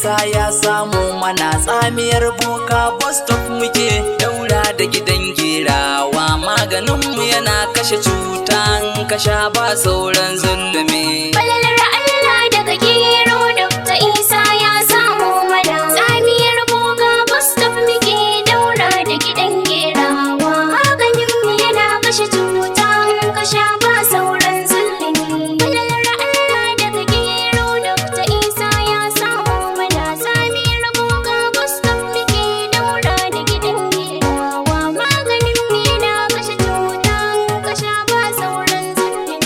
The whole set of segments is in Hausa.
Isa ya samu mana tsamiyar boka bus stop muke daura da gidan gerawa. Maganinmu yana kashe cuta in ka sha ba sauran zulumi. Falalar Allah daga gero Dr. Isa ya samu mana tsamiyar boka bus stop muke daura da gidan gerawa. Maganinmu yana kashe cuta in ka sha ba sauran zulumi. Falalar Allah daga gero Dr. Isa ya samu mana tsamiyar boka bus stop muke daura da gidan gerawa. Maganinmu yana kashe cuta in ka sha ba sauran zulumi.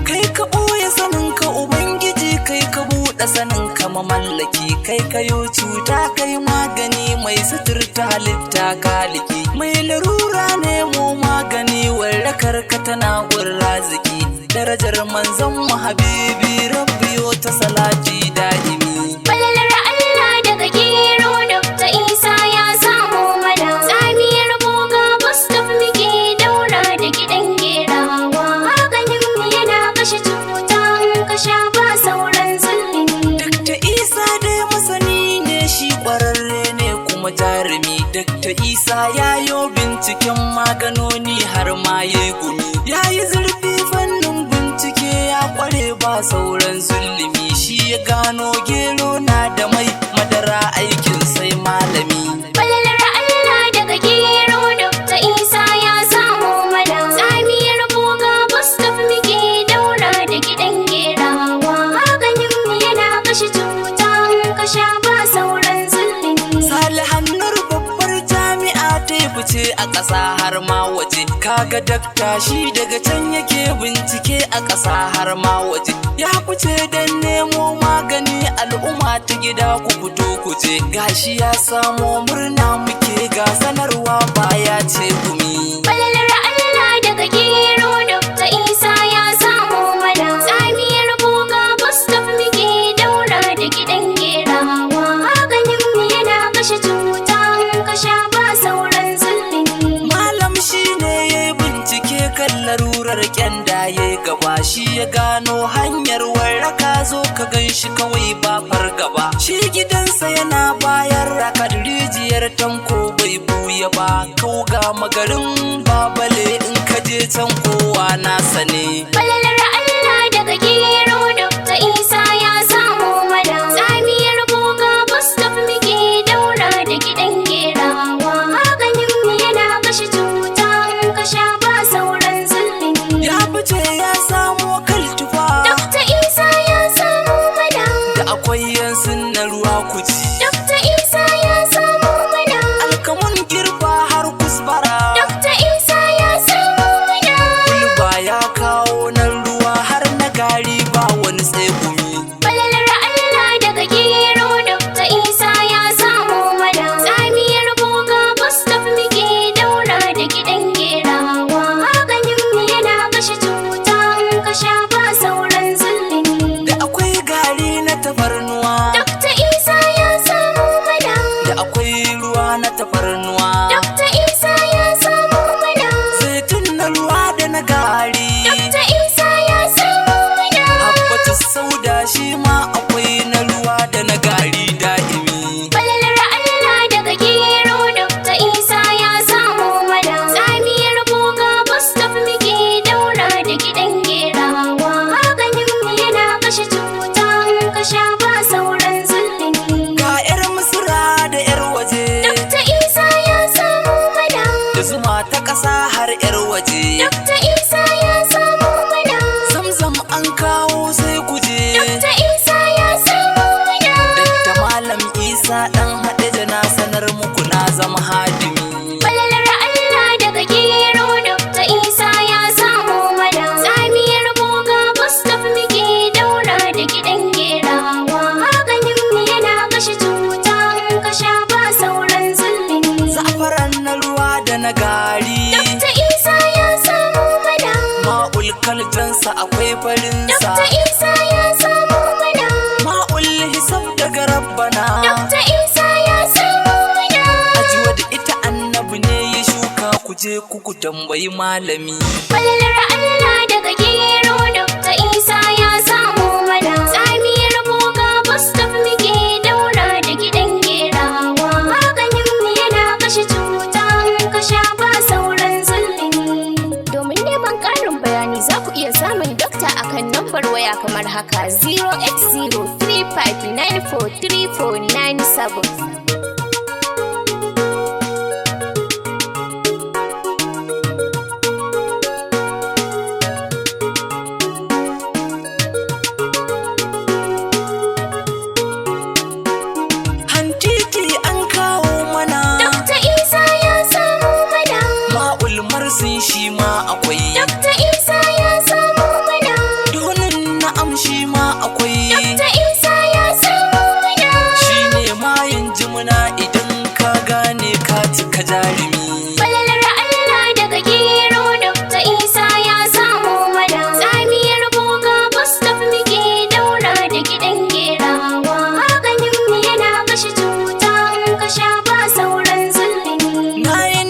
Kai ka ɓoye saninka Ubangiji, kai ka buɗe saninka mamallaki, kai kayo cuta kai magani mai suturta halitta kaliki. Mai larura ne mu magani warrakar ka tana gun raziki. Darajar manzon mu habibi rabbiyo ta salati da'imi. Falalar Allah daga gero Dr. Isa ya samu mana tsamiyar boga bus stop muke daura da gidan gerawa. Maganinmu yana kashe cuta in ka sha ba sauran zulumi. Dr. Isa dai masani ne, shi ƙwararre ne kuma jarumi. Dr. Isa ya yo binciken maganoni har ma ya yi gumi. Ya yi zurfi fannin bincike ya ƙware ba sauran zulumi. Shi ya gano gero na da mai madara aikin sai malami. Falalar Allah daga gero Dr. Isa ya samu mana tsamiyar boga bus stop muke daura da gidan gerawa. Maganinmu yana kashe cuta in ka sha ba sauran zulumi. Salihannar babbar jami'a ta yi fice a ƙasa har ma waje. Kaga dakta shi daga can yake bincike a ƙasa har ma waje. Ya fice don nemo magani al'umma ta gida ku fito ku je. Gashi ya samo murna muke ga sanarwa baya ce gumi. Falalar Allah daga gero Dr. Isa ya samu mana tsamiyar boga bus stop muke daura da gidan gerawa. Maganinmu yana kashe cuta in ka sha ba sauran zulumi. Malam shi ne ya yi bincike kan larurar kyanda ya yi gaba. Shi ya gano hanyar warraka, zo ka gan shi kawai ba fargaba. Shi gidansa yana bayan raka, rijiyar tanko bai buya ba. Kauga magarin babale in ka je can kowa nasa ne. Falalar Allah daga gero Dr. Isa ya samu mana tsamiyar boga bus stop muke daura da gidan gerawa. Maganinmu yana kashe cuta in ka sha ba sauran zulumi. Ya fice ya samo kaltufa Dr. Isa ya samu mana. da akwai yansun na ruwa kuji. Dr. Isa ya samu mana. Alkamun girba har kusbara. Dr. Isa ya samu mana. Kulba ya kawo nan ruwa har na gari ba wani tsegumi. Falalar Allah daga gero Dr. Isa ya samu mana tsamiyar boga bus stop muke daura da gidan gerawa. Maganinmu yana kashe cuta in ka sha ba sauran zulumi. Da akwai gari na tafarnuwa, Dr. Isa ya samu mana. da akwai ruwa na tafarnuwa. Dr. Isa ya samu mana. Zaitun na ruwa da na gari. Dr. Isa ya samu mana. Habbatu sauda shi ma akwai na ruwa da na gari da'imi. Falalar Allah daga gero Dr. Isa ya samu mana tsamiyar boga bus stop muke daura da gidan gerawa. Maganinmu yana kashe cuta in ka sha ba sauran zulumi. Ga 'yar Misira da 'yar waje, Dr. Isa ya samu mana. da zuma ta ƙasa har 'yar waje. Dr. Isa ya samu mana. Zamzam an kawo sai kuje. Dr. Isa ya samu mana. Dakta Malam Isa ɗan hadeja na sanar muku na zama hadimi. Falalar Allah daga gero Dr. Isa ya samu mana tsamiyar boga bus stop muke daura da gidan gerawa. Maganinmu yana kashe cuta in ka sha ba sauran zulumi. Za'afaran na ruwa da na gari. Dr. Isa ya samu mana. Ma'ul kaljansa akwai farinsa. Dr. Isa ya samu mana. Ma'ul hisab daga rabbana. Dr. Isa ya je ku tambayi malami. Falalar Allah daga gero Dr. Isa ya samu mana. Tsamiyar boga bus stop muke daura da gidan gerawa. Maganin mu yana kashe cuta in ka sha ba sauran zulumi. Domin neman ƙarin bayani za ku iya samun dokta akan lambar waya kamar haka 08035943497. Sun shi ma akwai Dr. Isa ya samu mana. Donin na'am shi ma akwai Dr. Isa ya samu mana. Shi ne mayin jimina idan ka gane ka cika jarumi. Falalar Allah daga gero Dr. Isa ya samu mana. Tsamiyar boga bus stop muke daura da gidan gerawa. Maganin mu yana kashe cuta in ka sha ba sauran zulumi. Na yi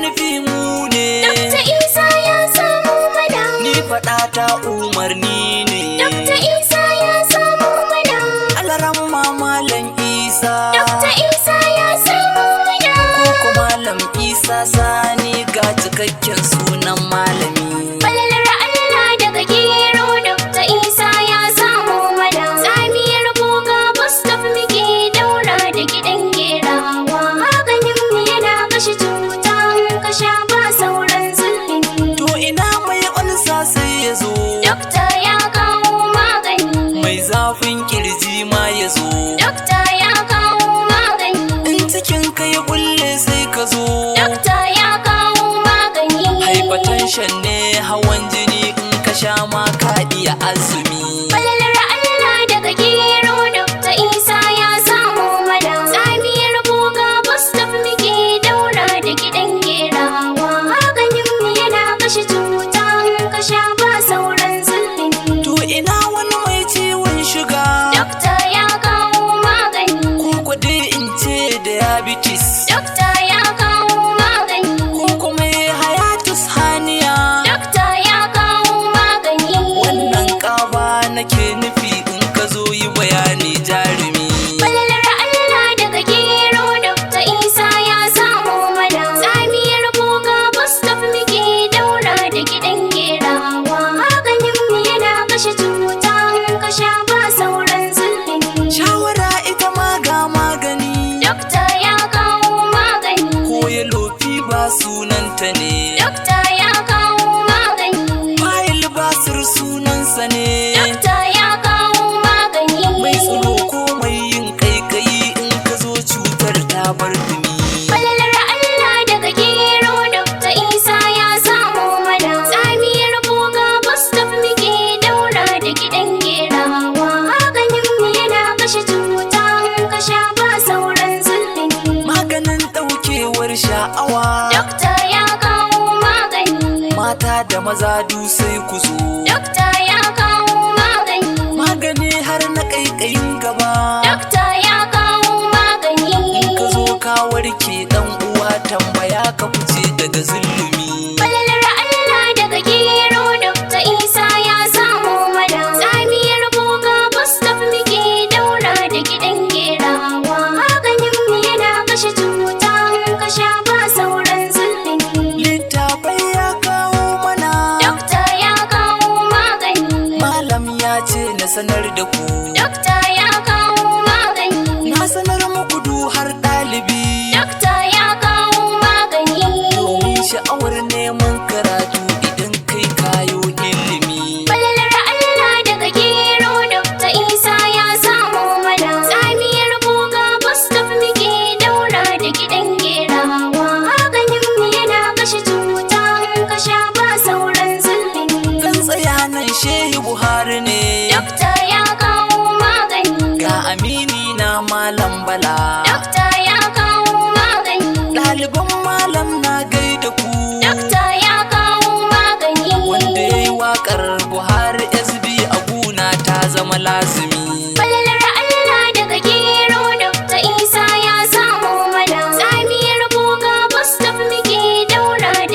nufi mu ne Dr. Isa ya samu mana. Ni faɗa ta umarni ne Dr. Isa ya samu mana. Alaramma Malam Isa Dr. Isa ya samu mana. Koko Malam Isa Sani ga cikakken sunan malami. Falalar Allah daga gero Dr. Isa ya samu mana. Tsamiyar boga bus stop muke daura da gidan gerawa. Maganin mu yana kashe cuta in ka sha ba sauran zulumi. To ina mai ulsa sai ya zo, Dokta ya kawo magani. mai zafin kirji ma ya zo. Dokta ya kawo magani. In cikin ka ya kulle sai ka zo. Dokta ya kawo magani. Hypertension ne hawan jini in ka sha ma ka iya azumi. Falalar Allah daga gero Dr. Isa ya samu mana. Tsamiyar boga bus stop muke daura da gidan gerawa. Maganin mu yana kashe cuta in ka sha ba sauran zulumi. To ina wani mai ciwon shuga, Dokta ya kawo magani. ko kwade in ce diabetes, Dokta ya kawo magani. ko kuma hiatus haniya. Dokta ya kawo magani. Wannan ƙaba nake nufi in ka zo yi bayani jarumi. Falalar Allah daga gero Dr. Isa ya samu mana. Tsamiyar boga bus stop muke daura da gidan gerawa. Maganin mu yana kashe cuta in ka sha ba sauran zulumi. Shawara ita ma ga magani, Dokta ya kawo magani. ko ya lofi ba sunanta ne. Dokta ya kawo magani. Fayil basir sunansa ne. Dokta ya kawo magani. Mai tsoro ko mai yin kaikayi in ka zo cutar ta bar dumi. Falalar Allah daga gero Dr. Isa ya samu mana. Tsamiyar boga bus stop muke daura da gidan gerawa. Maganin mu yana kashe cuta in ka sha ba sauran zulumi. Maganin ɗaukewar sha'awa, Dokta ya kawo magani. mata da maza du sai ku zo. Dokta ya kawo magani. Magani har na kaikayin gaba, Dokta ya kawo magani. in ka zo ka warke dan uwa tambaya ka fice daga zulumi. Falalar Allah daga gero Dr. Isa ya samu mana. Tsamiyar boga bus stop muke daura da gidan gerawa. Maganin mu yana kashe cuta in ka sha ba sauran zulumi. Littafai ya kawo mana, Dokta ya kawo magani. malam ya ce na sanar da ku. Dokta ya kawo magani. Na sanar muku du har ɗalibi, Dokta ya kawo magani. domin sha'awar neman karatu idan kai kayo ilimi. Falalar Allah daga gero Dr. Isa ya samu mana. Tsamiyar boga bus stop muke daura da gidan gerawa. Maganin mu yana kashe cuta in ka sha ba sauran zulumi. Kan tsaya nan Shehu Buhari ne, Dokta ya kawo magani. ga amini na Malam Bala. Dokta ya kawo magani. Ɗaliban malam na gaida ku, Dokta ya kawo magani. wanda ya yi waƙar Buhari SB a guna ta zama lazimi. Falalar Allah daga gero Dr. Isa ya samu mana. Tsamiyar boga bus stop muke daura da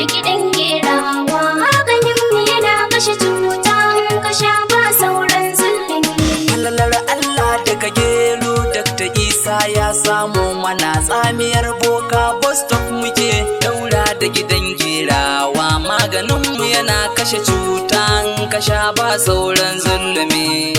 Isa ya samu mana tsamiyar boka bus stop muke daura da gidan gerawa maganinmu yana kashe cuta in ka sha ba sauran zulumi.